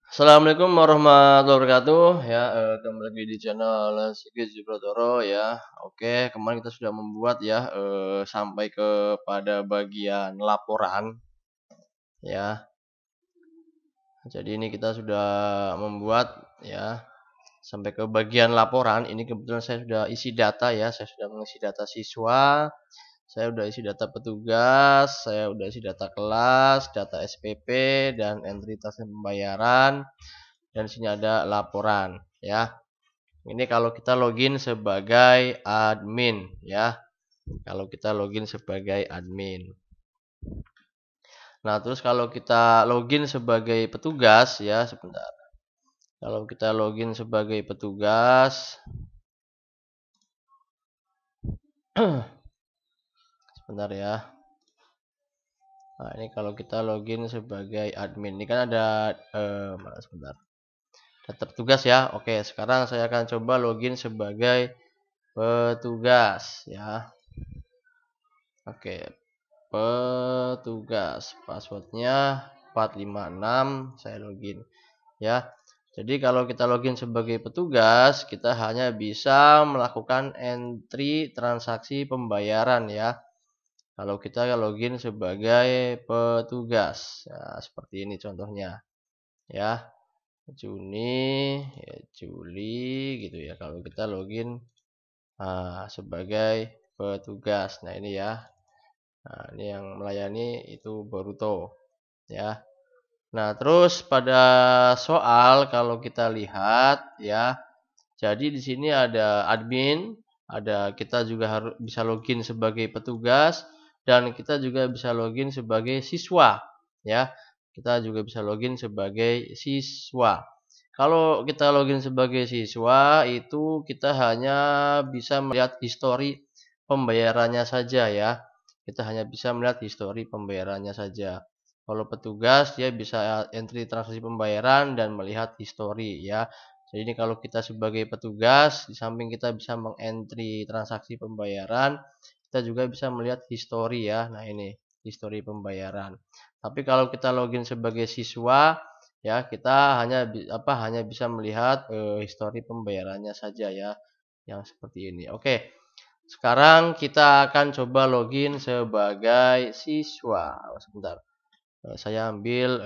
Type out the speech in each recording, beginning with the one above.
Assalamualaikum warahmatullahi wabarakatuh ya, kembali lagi di channel Sigit Subratoro ya. Oke, kemarin kita sudah membuat ya, sampai kepada bagian laporan ya. Jadi ini kita sudah membuat ya sampai ke bagian laporan. Ini kebetulan saya sudah isi data ya, saya sudah mengisi data siswa, saya sudah isi data petugas, saya sudah isi data kelas, data SPP dan entry transaksi pembayaran. Dan di sini ada laporan ya. Ini kalau kita login sebagai admin ya. Kalau kita login sebagai admin. Nah, terus kalau kita login sebagai petugas ya, sebentar. Kalau kita login sebagai petugas, sebentar ya. Nah, ini kalau kita login sebagai admin, ini kan ada sebentar. Data petugas ya. Oke, sekarang saya akan coba login sebagai petugas ya. Oke, petugas, passwordnya 456, saya login ya. Jadi kalau kita login sebagai petugas, kita hanya bisa melakukan entry transaksi pembayaran ya. Kalau kita login sebagai petugas, ya, seperti ini contohnya ya. Juni, ya, Juli gitu ya. Kalau kita login sebagai petugas, nah ini ya. Nah, ini yang melayani itu Boruto ya. Nah, terus pada soal kalau kita lihat ya, jadi di sini ada admin, ada kita juga harus bisa login sebagai petugas dan kita juga bisa login sebagai siswa ya. Kita juga bisa login sebagai siswa. Kalau kita login sebagai siswa itu kita hanya bisa melihat histori pembayarannya saja ya. Kita hanya bisa melihat histori pembayarannya saja. Kalau petugas dia bisa entry transaksi pembayaran dan melihat histori ya. Jadi ini kalau kita sebagai petugas, di samping kita bisa mengentry transaksi pembayaran, kita juga bisa melihat histori ya. Nah ini histori pembayaran. Tapi kalau kita login sebagai siswa, ya kita hanya bisa melihat histori pembayarannya saja ya, yang seperti ini. Oke, sekarang kita akan coba login sebagai siswa. Sebentar, saya ambil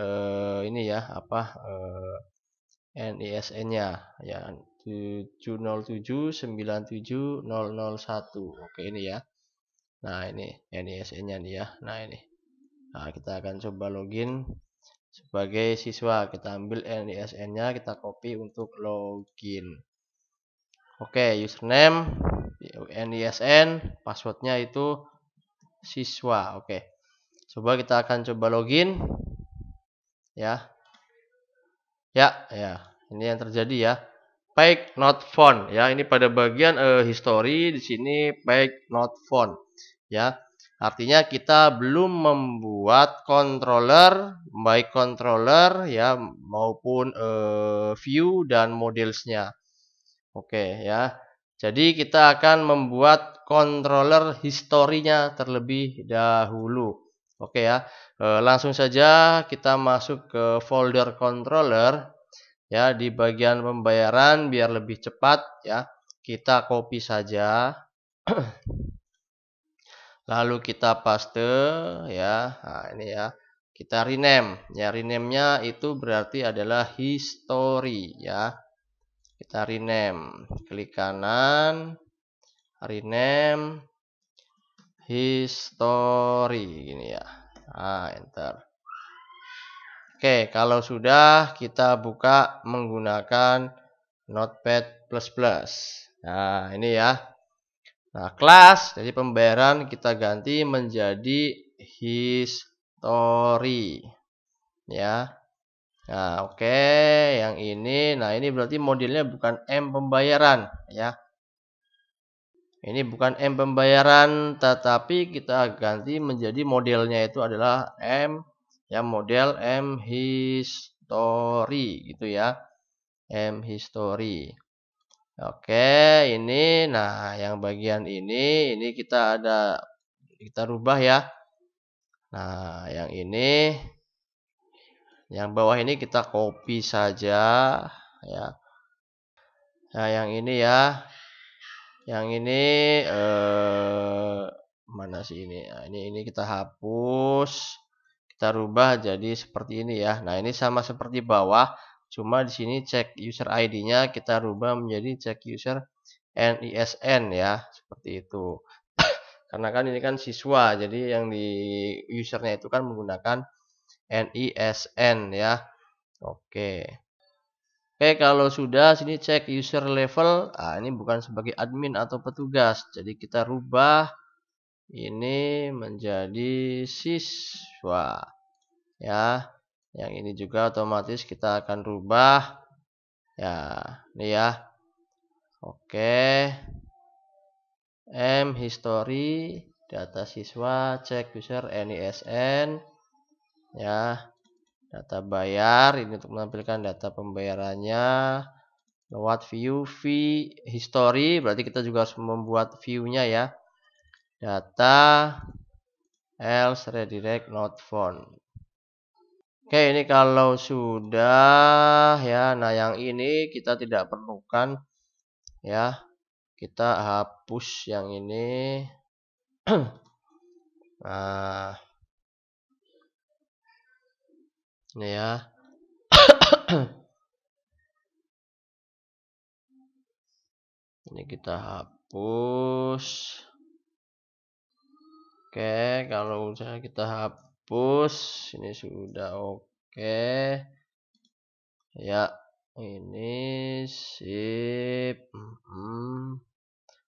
ini ya NISN-nya ya 707970001. Oke ini ya. Nah ini NISN-nya nih ya. Nah ini. Nah kita akan coba login sebagai siswa. Kita ambil NISN-nya, kita copy untuk login. Oke, username NISN, passwordnya itu siswa. Oke. Coba kita akan coba login ya. Ya. Ini yang terjadi ya. Page not found ya. Ini pada bagian history di sini page not found ya. Artinya kita belum membuat controller, baik controller ya maupun view dan modelsnya. Oke ya. Jadi kita akan membuat controller historinya terlebih dahulu. Oke ya. Langsung saja kita masuk ke folder controller ya, di bagian pembayaran biar lebih cepat ya. Kita copy saja. Lalu kita paste ya. Nah, ini ya. Kita rename. Ya, rename-nya itu berarti adalah history ya. Kita rename. Klik kanan, rename history gini ya. Nah, enter. Oke, kalau sudah kita buka menggunakan Notepad++. Nah, ini ya. Nah, kelas jadi pembayaran kita ganti menjadi history. Ya. Nah, oke, yang ini. Nah, ini berarti modelnya bukan M pembayaran, ya. Ini bukan M pembayaran, tetapi kita ganti menjadi modelnya itu adalah M, ya model M history gitu ya. M history. Oke, ini nah yang bagian ini kita rubah ya. Nah, yang ini Yang bawah ini kita copy saja ya. Nah, yang ini ya. Yang ini mana sih ini? Nah, ini kita hapus. Kita rubah jadi seperti ini ya. Nah, ini sama seperti bawah, cuma di sini cek user ID-nya kita rubah menjadi cek user NISN ya, seperti itu. Karena kan ini kan siswa, jadi yang di usernya itu kan menggunakan NISN ya. Oke. Oke, kalau sudah sini cek user level. Ah, ini bukan sebagai admin atau petugas. Jadi kita rubah ini menjadi siswa. Ya. Yang ini juga otomatis kita akan rubah. Ya, ini ya. Oke. History data siswa, cek user NISN. Ya. Data bayar ini untuk menampilkan data pembayarannya. Lewat view history berarti kita juga harus membuat view-nya ya. Data else redirect not found. Oke, ini kalau sudah ya. Nah, yang ini kita tidak perlukan ya. Kita hapus yang ini. Nah, ini ya. Ini kita hapus. Oke, kalau udah kita hapus, ini sudah oke. Ya, ini sip.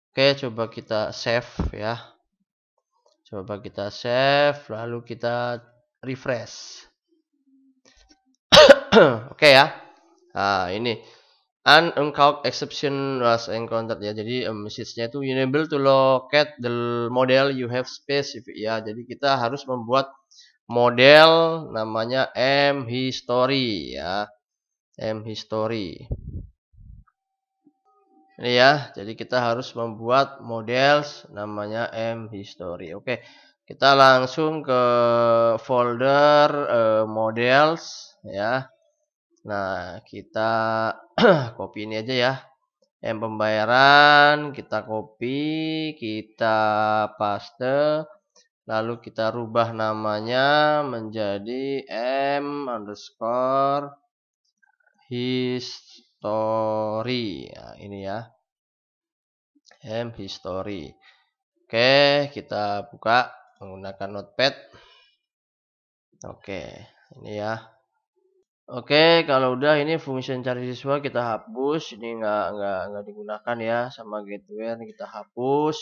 Oke, coba kita save ya. Coba kita save, lalu kita refresh. Oke ya. Nah, ini an uncount exception was encountered ya. Jadi message-nya itu unable to locate the model you have specific ya. Jadi kita harus membuat model namanya mhistory ya. Mhistory. Ini ya. Jadi kita harus membuat model namanya mhistory. Oke. Kita langsung ke folder models ya. Nah, kita copy ini aja ya. Pembayaran kita copy, kita paste, lalu kita rubah namanya menjadi history. Nah, ini ya. History. Oke, kita buka menggunakan notepad. Oke, ini ya. Oke, kalau udah ini fungsi cari siswa kita hapus. Ini nggak digunakan ya sama gateway. Ini kita hapus.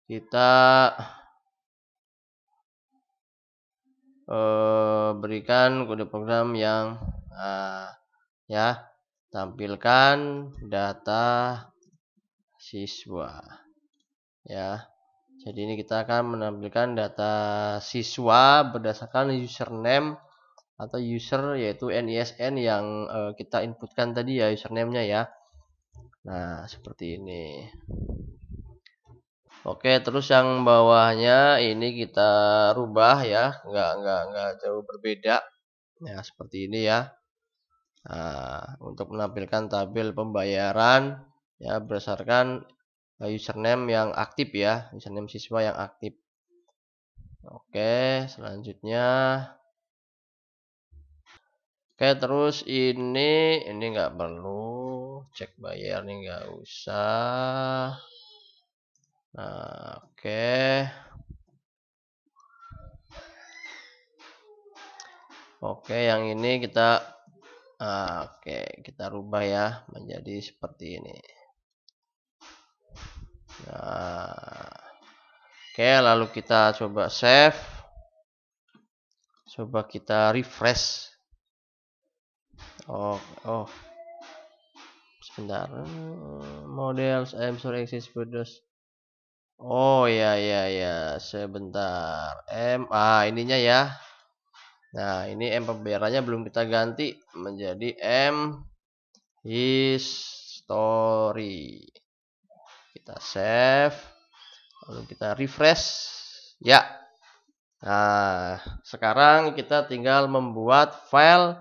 Kita berikan kode program yang ya tampilkan data siswa ya. Jadi ini kita akan menampilkan data siswa berdasarkan username atau user yaitu NISN yang kita inputkan tadi ya, username-nya ya. Nah, seperti ini. Oke, terus yang bawahnya ini kita rubah ya, nggak jauh berbeda. Ya, seperti ini ya. Nah, untuk menampilkan tabel pembayaran ya berdasarkan username yang aktif ya, username siswa yang aktif. Oke, selanjutnya. Oke, terus ini nggak perlu cek bayar nih, nggak usah. Nah, oke. Oke, yang ini kita kita rubah ya menjadi seperti ini. Nah, oke, lalu kita coba save. Coba kita refresh. Oh. Sebentar. Models I'm sorry exist bodos. Oh ya, sebentar. Ininya ya. Nah, ini pembayarannya belum kita ganti menjadi history. Kita save, lalu kita refresh. Ya. Nah, sekarang kita tinggal membuat file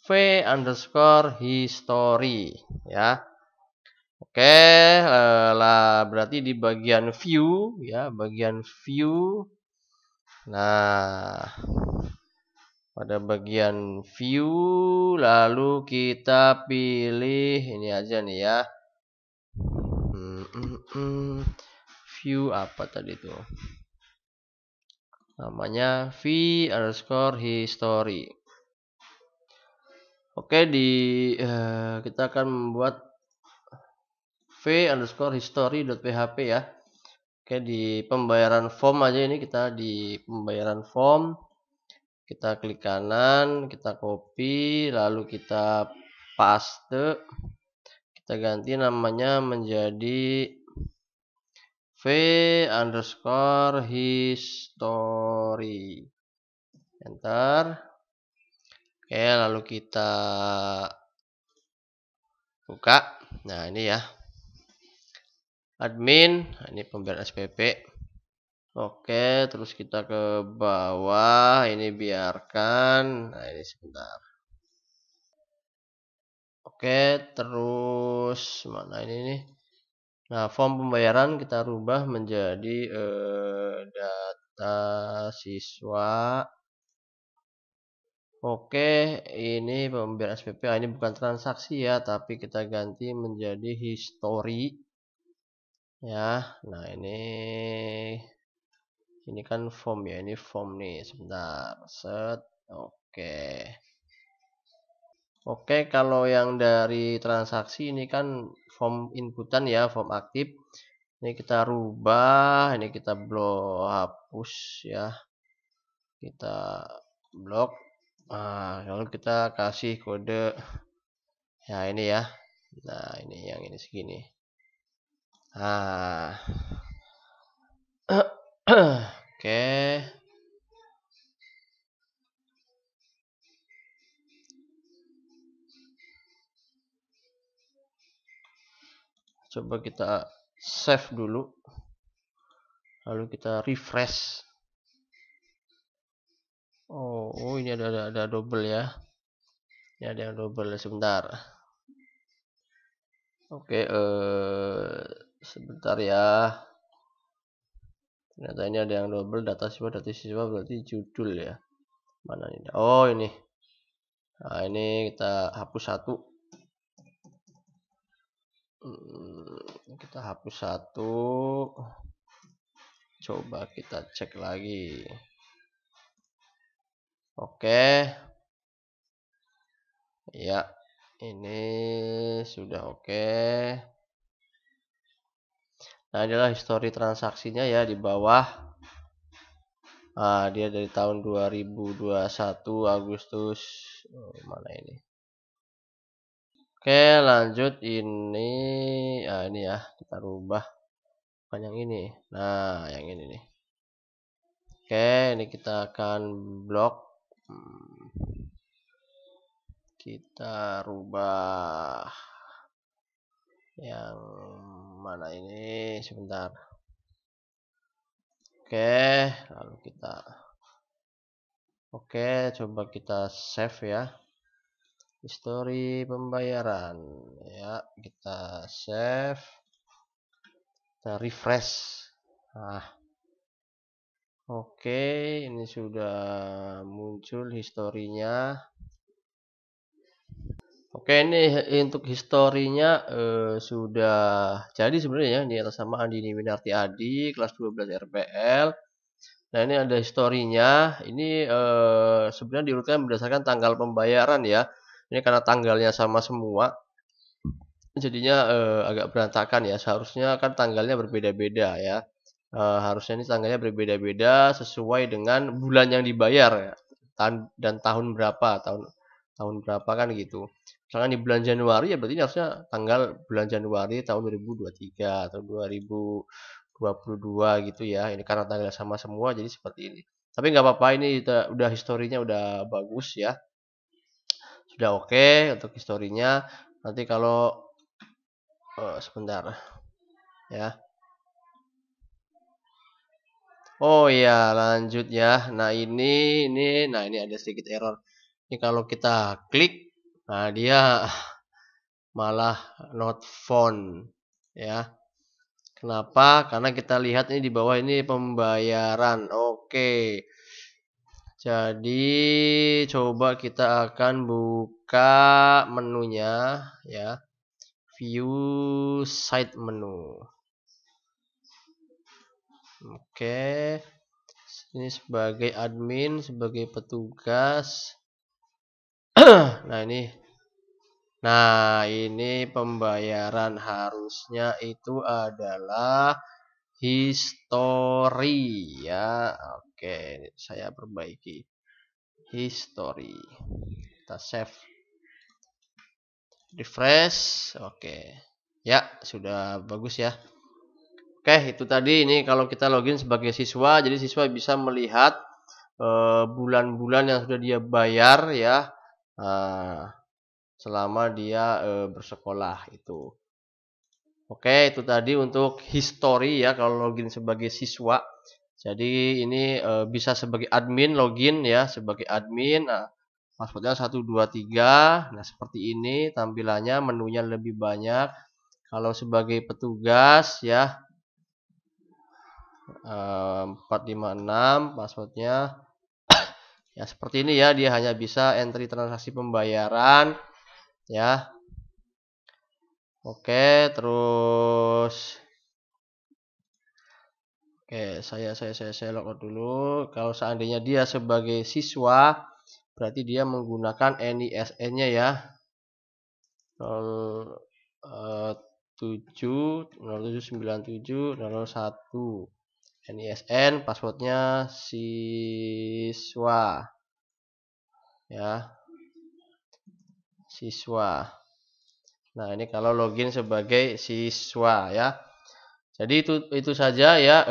v_history ya. Oke, lah berarti di bagian view ya, bagian view. Nah, pada bagian view lalu kita pilih ini aja nih ya. View apa tadi tuh? Namanya v_history. Oke, kita akan membuat v_history.php ya. Oke, di pembayaran form aja ini, kita di pembayaran form, kita klik kanan, kita copy, lalu kita paste, kita ganti namanya menjadi v_history. Enter. Oke, lalu kita buka. Nah, ini ya. Admin, ini pembayaran SPP. Oke, terus kita ke bawah, ini biarkan. Nah, ini sebentar. Oke, terus mana ini nih? Nah, form pembayaran kita rubah menjadi data siswa. Oke, ini pembayaran SPP. Ini bukan transaksi ya, tapi kita ganti menjadi history. Ya, nah ini kan form ya, ini form nih. Sebentar, set. Oke, kalau yang dari transaksi ini kan form inputan ya, form aktif. Ini kita rubah, ini kita hapus ya. Kita blok. Nah, lalu kita kasih kode. Ya, ini ya. Nah, ini yang ini segini. Nah. Oke. Coba kita save dulu. Lalu kita refresh. Oh, ini ada double ya. Ini ada yang double sebentar. Oke, sebentar ya. Ternyata ini ada yang double, data siswa berarti judul ya. Mana ini? Oh, ini. Nah, ini kita hapus satu. Kita hapus satu. Coba kita cek lagi. Oke. Ya, ini sudah oke. Nah, inilah histori transaksinya ya di bawah. Dia dari tahun 2021 Agustus. Mana ini? Oke, lanjut ini. Ini ya, kita rubah. Bukan yang ini. Nah, yang ini nih. Oke, ini kita akan blok. Kita rubah yang mana ini? Sebentar. Oke, lalu kita coba kita save ya. Histori pembayaran ya, kita save, kita refresh. Nah, oke, ini sudah muncul historinya. Oke, ini untuk historinya sudah jadi sebenarnya ya. Ini atas nama Andini Winarti Adi, kelas 12 RPL. Nah, ini ada historinya. Ini sebenarnya diurutkan berdasarkan tanggal pembayaran ya. Ini karena tanggalnya sama semua, jadinya agak berantakan ya. Seharusnya kan tanggalnya berbeda-beda ya. Harusnya ini tanggalnya berbeda-beda sesuai dengan bulan yang dibayar ya. Dan tahun berapa, tahun berapa kan gitu. Misalkan di bulan Januari ya berarti harusnya tanggal bulan Januari tahun 2023 atau 2022 gitu ya. Ini karena tanggal sama semua jadi seperti ini. Tapi nggak apa-apa, ini udah historinya udah bagus ya. Sudah oke untuk historinya. Nanti kalau sebentar ya. Oh ya, lanjut ya. Nah, ini ada sedikit error. Ini kalau kita klik, nah dia malah not found ya. Kenapa? Karena kita lihat ini di bawah ini pembayaran. Oke. Jadi coba kita akan buka menunya ya. View side menu. Oke. Ini sebagai admin, sebagai petugas. Nah, ini. Nah, ini pembayaran harusnya itu adalah history ya. Oke, saya perbaiki. History. Kita save. Refresh. Oke. Ya, sudah bagus ya. Oke, itu tadi ini kalau kita login sebagai siswa, jadi siswa bisa melihat bulan-bulan yang sudah dia bayar ya. Selama dia bersekolah itu. Oke, itu tadi untuk history ya kalau login sebagai siswa. Jadi ini bisa sebagai admin login ya, sebagai admin. Nah, passwordnya 123. Nah, seperti ini tampilannya, menunya lebih banyak. Kalau sebagai petugas ya 456 passwordnya. Ya seperti ini ya, dia hanya bisa entry transaksi pembayaran ya. Oke, terus saya logout dulu. Kalau seandainya dia sebagai siswa, berarti dia menggunakan NISN-nya ya. 07970001. NISN, passwordnya siswa ya, siswa. Nah, ini kalau login sebagai siswa ya. Jadi itu saja ya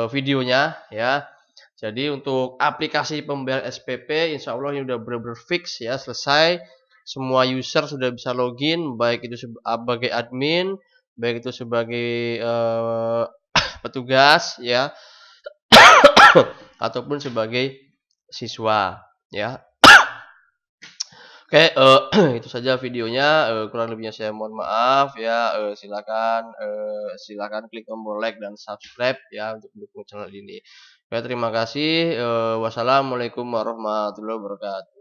videonya ya. Jadi untuk aplikasi pembayaran SPP insya Allah ini udah benar-benar fix ya, selesai. Semua user sudah bisa login, baik itu sebagai admin, baik itu sebagai petugas ya, ataupun sebagai siswa ya. Oke, itu saja videonya. Kurang lebihnya saya mohon maaf ya. Silakan klik tombol like dan subscribe ya untuk mendukung channel ini. Oke, terima kasih. Wassalamualaikum warahmatullahi wabarakatuh.